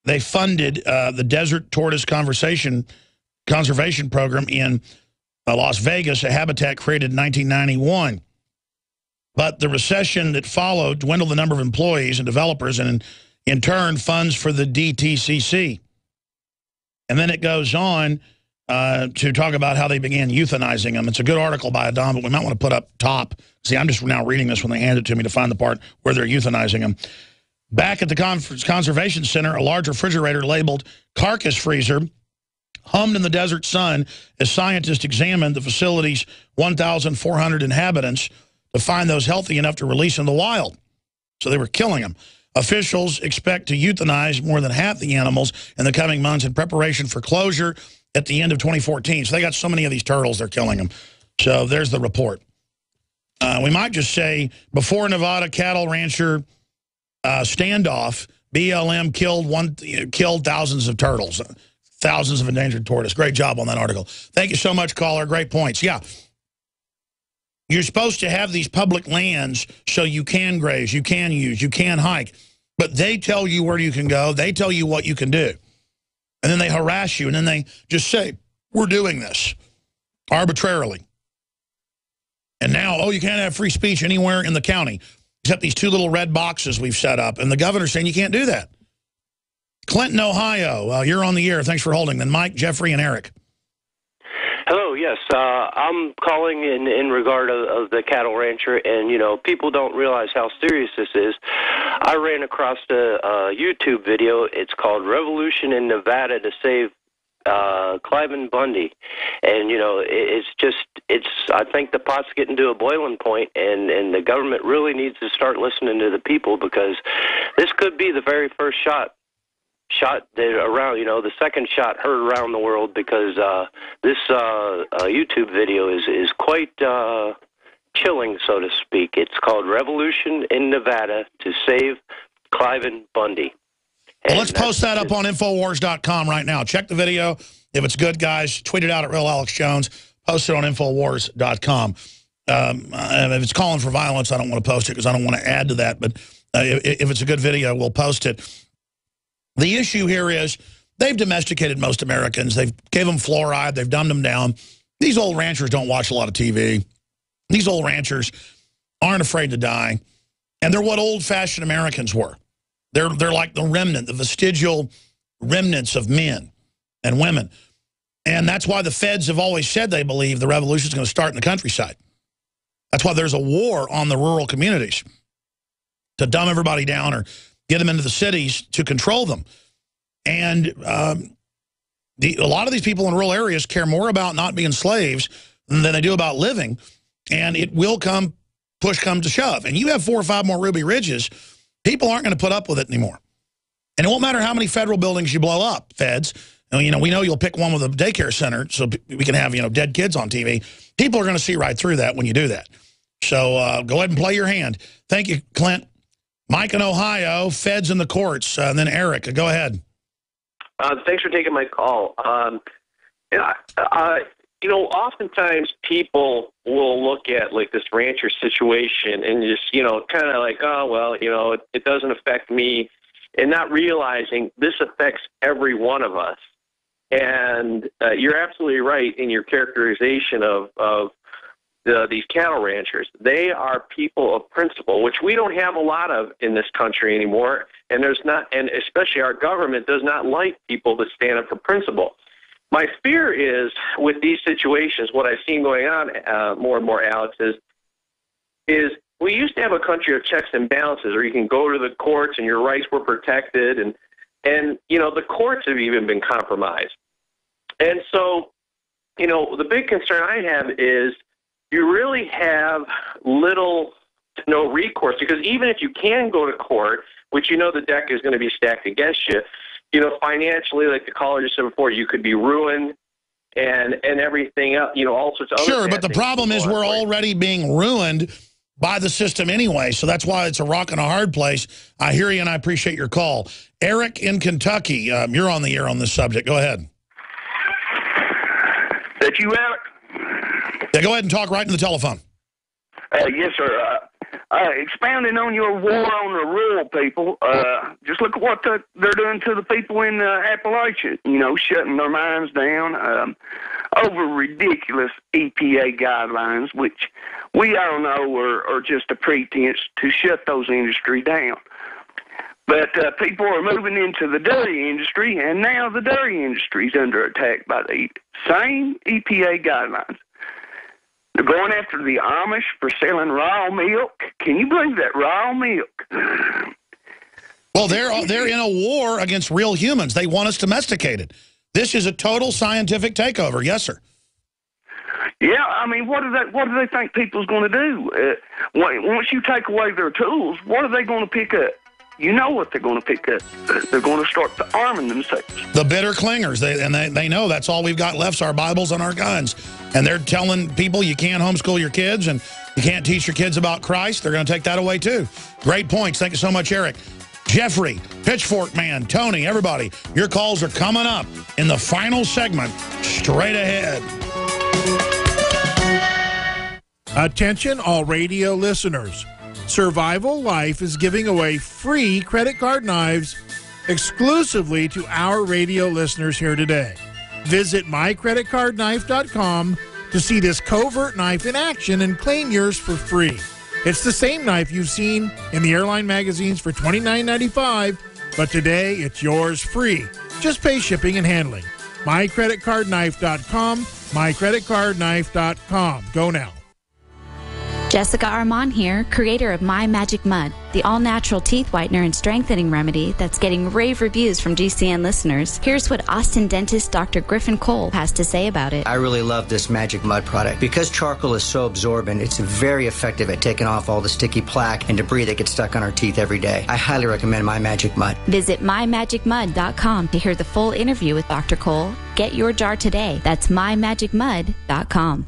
They funded the Desert Tortoise Conservation Program in Las Vegas, a habitat created in 1991. But the recession that followed dwindled the number of employees and developers, and in turn, funds for the DTCC. And then it goes on to talk about how they began euthanizing them. It's a good article by Adam, but we might want to put up top. See, I'm just now reading this when they hand it to me to find the part where they're euthanizing them. Back at the Conservation Center, a large refrigerator labeled carcass freezer hummed in the desert sun as scientists examined the facility's 1,400 inhabitants to find those healthy enough to release in the wild. So they were killing them. Officials expect to euthanize more than half the animals in the coming months in preparation for closure at the end of 2014. So they got so many of these turtles, they're killing them. So there's the report. We might just say, before Nevada cattle rancher standoff, BLM killed thousands of turtles, thousands of endangered tortoise. Great job on that article. Thank you so much, caller. Great points. Yeah. You're supposed to have these public lands so you can graze, you can use, you can hike. But they tell you where you can go. They tell you what you can do. And then they harass you. And then they just say, we're doing this arbitrarily. And now, oh, you can't have free speech anywhere in the county except these two little red boxes we've set up. And the governor's saying you can't do that. Clinton, Ohio, you're on the air. Thanks for holding. Then Mike, Jeffrey, and Eric. Hello, yes. I'm calling in regard of the cattle rancher, and, you know, people don't realize how serious this is. I ran across a YouTube video. It's called Revolution in Nevada to Save Cliven Bundy. And, you know, I think the pot's getting to a boiling point, and the government really needs to start listening to the people, because this could be the very first shot around, you know, the second shot heard around the world, because this YouTube video is quite chilling, so to speak. It's called Revolution in Nevada to Save Cliven Bundy. Well, let's post that up on Infowars.com right now. Check the video. If it's good, guys, tweet it out at Real Alex Jones. Post it on Infowars.com. If it's calling for violence, I don't want to post it because I don't want to add to that. But if it's a good video, we'll post it. The issue here is they've domesticated most Americans. They've gave them fluoride. They've dumbed them down. These old ranchers don't watch a lot of TV. These old ranchers aren't afraid to die. And they're what old-fashioned Americans were. They're like the remnant, the vestigial remnants of men and women. And that's why the feds have always said they believe the revolution is going to start in the countryside. That's why there's a war on the rural communities to dumb everybody down or get them into the cities to control them. And a lot of these people in rural areas care more about not being slaves than they do about living. And it will come, push come to shove. And you have 4 or 5 more Ruby Ridges, people aren't going to put up with it anymore. And it won't matter how many federal buildings you blow up, feds. You know, we know you'll pick one with a daycare center so we can have, you know, dead kids on TV. People are going to see right through that when you do that. So go ahead and play your hand. Thank you, Clint. Mike in Ohio, feds in the courts, and then Eric, go ahead. Thanks for taking my call. You know, oftentimes people will look at like this rancher situation and just, you know, kind of like, oh, well, you know, it doesn't affect me, and not realizing this affects every one of us. And you're absolutely right in your characterization of these cattle ranchers. They are people of principle, which we don't have a lot of in this country anymore. And there's not, and especially our government does not like people that stand up for principle. My fear is with these situations, what I've seen going on more and more, Alex, is we used to have a country of checks and balances, where you can go to the courts and your rights were protected, and you know, the courts have even been compromised. And so, you know, the big concern I have is you really have little to no recourse, because even if you can go to court, which you know the deck is going to be stacked against you, you know, financially, like the caller just said before, you could be ruined and everything else, you know, all sorts of other Sure, but the problem is we're already being ruined by the system anyway, so that's why it's a rock and a hard place. I hear you, and I appreciate your call. Eric in Kentucky, you're on the air on this subject. Go ahead. That you, Eric? Yeah, go ahead and talk right into the telephone. Yes, sir. expounding on your war on the rural people, just look at what they're doing to the people in Appalachia, shutting their mines down over ridiculous EPA guidelines, which we all know are just a pretense to shut those industries down. But people are moving into the dairy industry, and now the dairy industry is under attack by the same EPA guidelines. They're going after the Amish for selling raw milk. Can you believe that? Raw milk. Well, they're in a war against real humans. They want us domesticated. This is a total scientific takeover. Yes, sir. Yeah, I mean, what do they think people's going to do? Once you take away their tools, what are they going to pick up? You know what they're going to pick up. They're going to start arming themselves. The bitter clingers. They know that's all we've got left is our Bibles and our guns. And they're telling people you can't homeschool your kids and you can't teach your kids about Christ. They're going to take that away, too. Great points. Thank you so much, Eric. Jeffrey, Pitchfork Man, Tony, everybody, your calls are coming up in the final segment straight ahead. Attention, all radio listeners. Survival Life is giving away free credit card knives exclusively to our radio listeners here today. Visit mycreditcardknife.com to see this covert knife in action and claim yours for free. It's the same knife you've seen in the airline magazines for $29.95, but today it's yours free. Just pay shipping and handling. mycreditcardknife.com, mycreditcardknife.com. Go now. Jessica Armand here, creator of My Magic Mud, the all-natural teeth whitener and strengthening remedy that's getting rave reviews from GCN listeners. Here's what Austin dentist Dr. Griffin Cole has to say about it. I really love this Magic Mud product. Because charcoal is so absorbent, it's very effective at taking off all the sticky plaque and debris that gets stuck on our teeth every day. I highly recommend My Magic Mud. Visit mymagicmud.com to hear the full interview with Dr. Cole. Get your jar today. That's mymagicmud.com.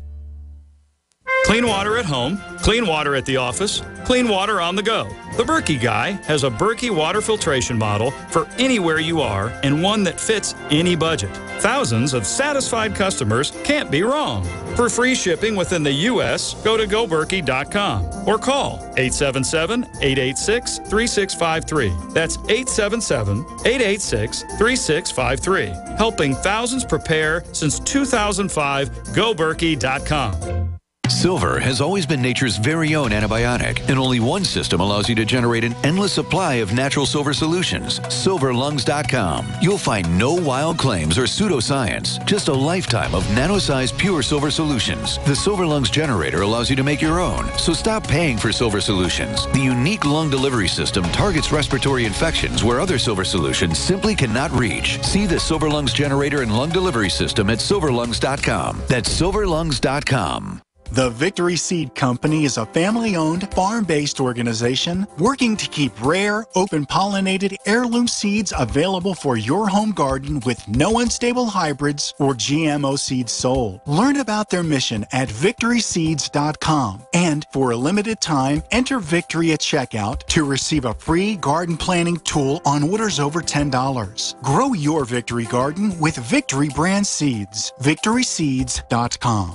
Clean water at home, clean water at the office, clean water on the go. The Berkey Guy has a Berkey water filtration model for anywhere you are and one that fits any budget. Thousands of satisfied customers can't be wrong. For free shipping within the U.S., go to goberkey.com or call 877-886-3653. That's 877-886-3653. Helping thousands prepare since 2005, goberkey.com. Silver has always been nature's very own antibiotic, and only one system allows you to generate an endless supply of natural silver solutions. SilverLungs.com. You'll find no wild claims or pseudoscience, just a lifetime of nano-sized pure silver solutions. The Silver Lungs generator allows you to make your own, so stop paying for silver solutions. The unique lung delivery system targets respiratory infections where other silver solutions simply cannot reach. See the Silver Lungs generator and lung delivery system at SilverLungs.com. That's SilverLungs.com. The Victory Seed Company is a family-owned, farm-based organization working to keep rare, open-pollinated heirloom seeds available for your home garden with no unstable hybrids or GMO seeds sold. Learn about their mission at victoryseeds.com. And for a limited time, enter Victory at checkout to receive a free garden planting tool on orders over $10. Grow your Victory garden with Victory brand seeds. victoryseeds.com.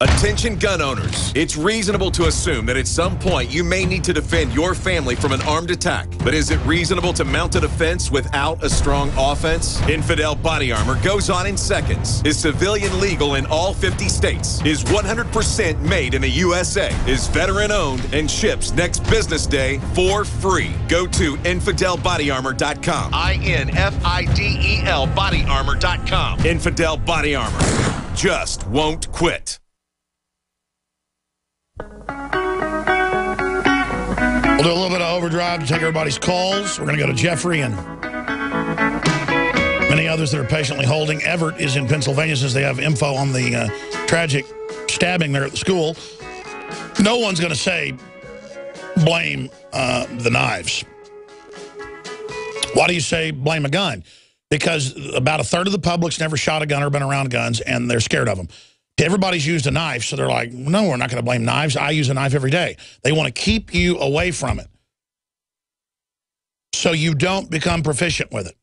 Attention gun owners. It's reasonable to assume that at some point you may need to defend your family from an armed attack. But is it reasonable to mount a defense without a strong offense? Infidel Body Armor goes on in seconds, is civilian legal in all 50 states, is 100% made in the USA, is veteran owned, and ships next business day for free. Go to InfidelBodyArmor.com. INFIDEL BodyArmor.com. Infidel Body Armor. Just won't quit. We'll do a little bit of overdrive to take everybody's calls. We're going to go to Jeffrey and many others that are patiently holding. Everett is in Pennsylvania, says they have info on the tragic stabbing there at the school. No one's going to say blame the knives. Why do you say blame a gun? Because about a third of the public's never shot a gun or been around guns, and they're scared of them. Everybody's used a knife, so they're like, no, we're not going to blame knives. I use a knife every day. They want to keep you away from it so you don't become proficient with it.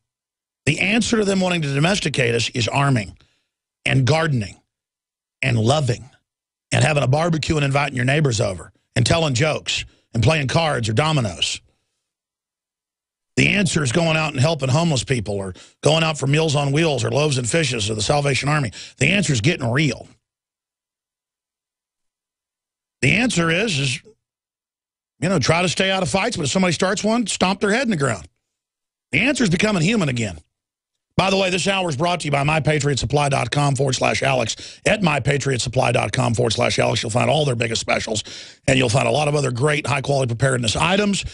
The answer to them wanting to domesticate us is arming and gardening and loving and having a barbecue and inviting your neighbors over and telling jokes and playing cards or dominoes. The answer is going out and helping homeless people, or going out for Meals on Wheels or Loaves and Fishes or the Salvation Army. The answer is getting real. The answer is, you know, try to stay out of fights, but if somebody starts one, stomp their head in the ground. The answer is becoming human again. By the way, this hour is brought to you by MyPatriotSupply.com/Alex. At MyPatriotSupply.com/Alex, you'll find all their biggest specials, and you'll find a lot of other great high-quality preparedness items.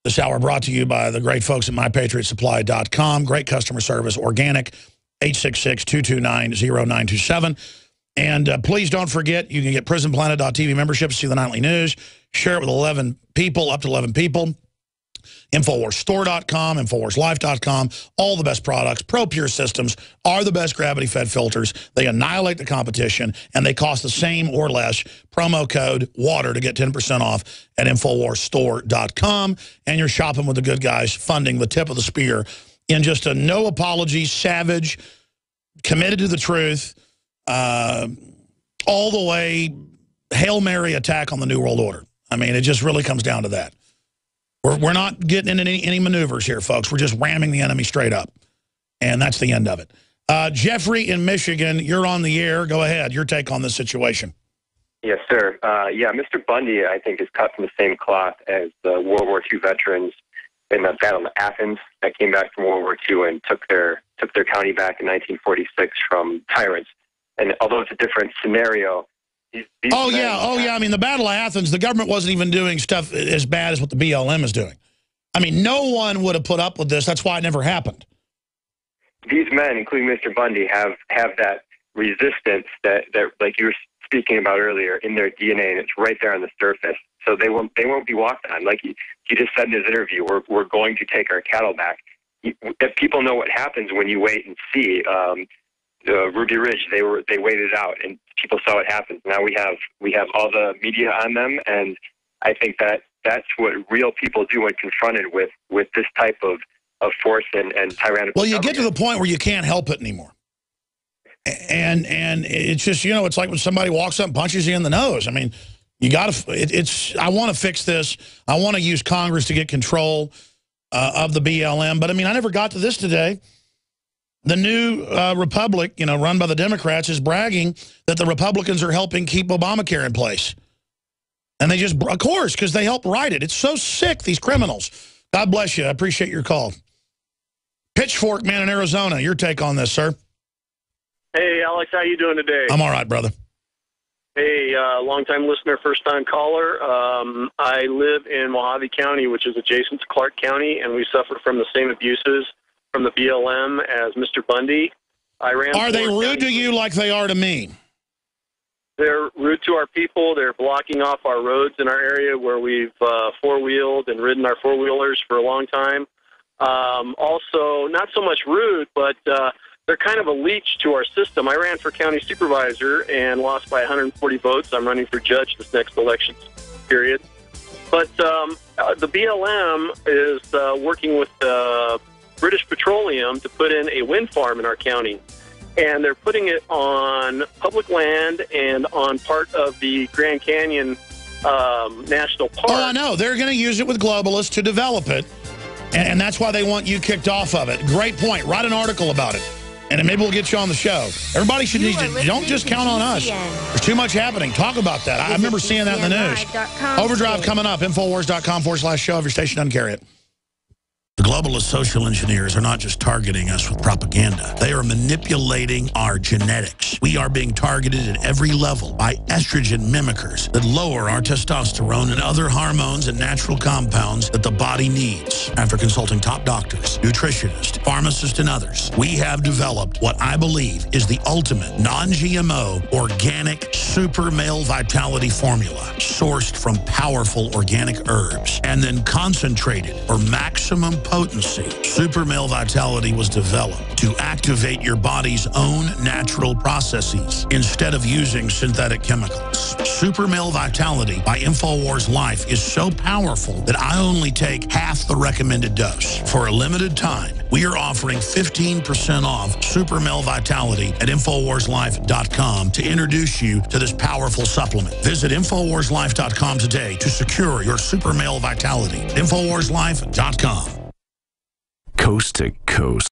This hour brought to you by the great folks at MyPatriotSupply.com. Great customer service, organic, 866-229-0927. And please don't forget, you can get PrisonPlanet.tv membership to see the nightly news. Share it with 11 people, up to 11 people. InfoWarsStore.com, InfoWarsLife.com, all the best products. ProPure systems are the best gravity-fed filters. They annihilate the competition, and they cost the same or less. Promo code WATER to get 10% off at InfoWarsStore.com. And you're shopping with the good guys, funding the tip of the spear in just a no-apology, savage, committed to the truth, all the way Hail Mary attack on the New World Order. I mean, it just really comes down to that. We're not getting into any maneuvers here, folks. We're just ramming the enemy straight up. And that's the end of it. Jeffrey in Michigan, you're on the air. Go ahead. Your take on this situation. Yes, sir. Yeah, Mr. Bundy, I think, is cut from the same cloth as the World War II veterans in the Battle of Athens that came back from World War II and took their county back in 1946 from tyrants. And although it's a different scenario, Oh, yeah. I mean, the Battle of Athens, the government wasn't even doing stuff as bad as what the BLM is doing. I mean, no one would have put up with this. That's why it never happened. These men, including Mr. Bundy, have that resistance that like you were speaking about earlier in their DNA, and it's right there on the surface. So they won't be walked on. Like he just said in his interview, we're going to take our cattle back. If people know what happens when you wait and see, Ruby Ridge, they waited out, and people saw what happened. Now we have all the media on them, and I think that's what real people do when confronted with this type of force and tyrannical. Well, you get to the point where you can't help it anymore, and it's just, you know, it's like when somebody walks up and punches you in the nose. I mean, you got to. I want to fix this. I want to use Congress to get control of the BLM, but I mean, I never got to this today. The new Republic, you know, run by the Democrats, is bragging that the Republicans are helping keep Obamacare in place. And they just, of course, because they helped write it. It's so sick, these criminals. God bless you. I appreciate your call. Pitchfork Man in Arizona, your take on this, sir. Hey, Alex, how you doing today? I'm all right, brother. Hey, long-time listener, first-time caller. I live in Mojave County, which is adjacent to Clark County, and we suffer from the same abuses from the BLM as Mr. Bundy. Are they rude to you like they are to me? They're rude to our people. They're blocking off our roads in our area where we've four-wheeled and ridden our four-wheelers for a long time. Also, not so much rude, but they're kind of a leech to our system. I ran for county supervisor and lost by 140 votes. I'm running for judge this next election period. But the BLM is working with British Petroleum to put in a wind farm in our county. And they're putting it on public land and on part of the Grand Canyon National Park. Oh, I know. They're going to use it with globalists to develop it. And that's why they want you kicked off of it. Great point. Write an article about it. And maybe we'll get you on the show. Everybody should don't just count on us. There's too much happening. Talk about that. I remember seeing that in the news. Overdrive coming up. Infowars.com/show if your station doesn't carry it. The globalist social engineers are not just targeting us with propaganda. They are manipulating our genetics. We are being targeted at every level by estrogen mimickers that lower our testosterone and other hormones and natural compounds that the body needs. After consulting top doctors, nutritionists, pharmacists, and others, we have developed what I believe is the ultimate non-GMO organic super male vitality formula sourced from powerful organic herbs and then concentrated for maximum potency. Super Male Vitality was developed to activate your body's own natural processes instead of using synthetic chemicals. Super Male Vitality by InfoWars Life is so powerful that I only take half the recommended dose. For a limited time, we are offering 15% off Super Male Vitality at InfoWarsLife.com to introduce you to this powerful supplement. Visit InfoWarsLife.com today to secure your Super Male Vitality. InfoWarsLife.com. Coast to coast.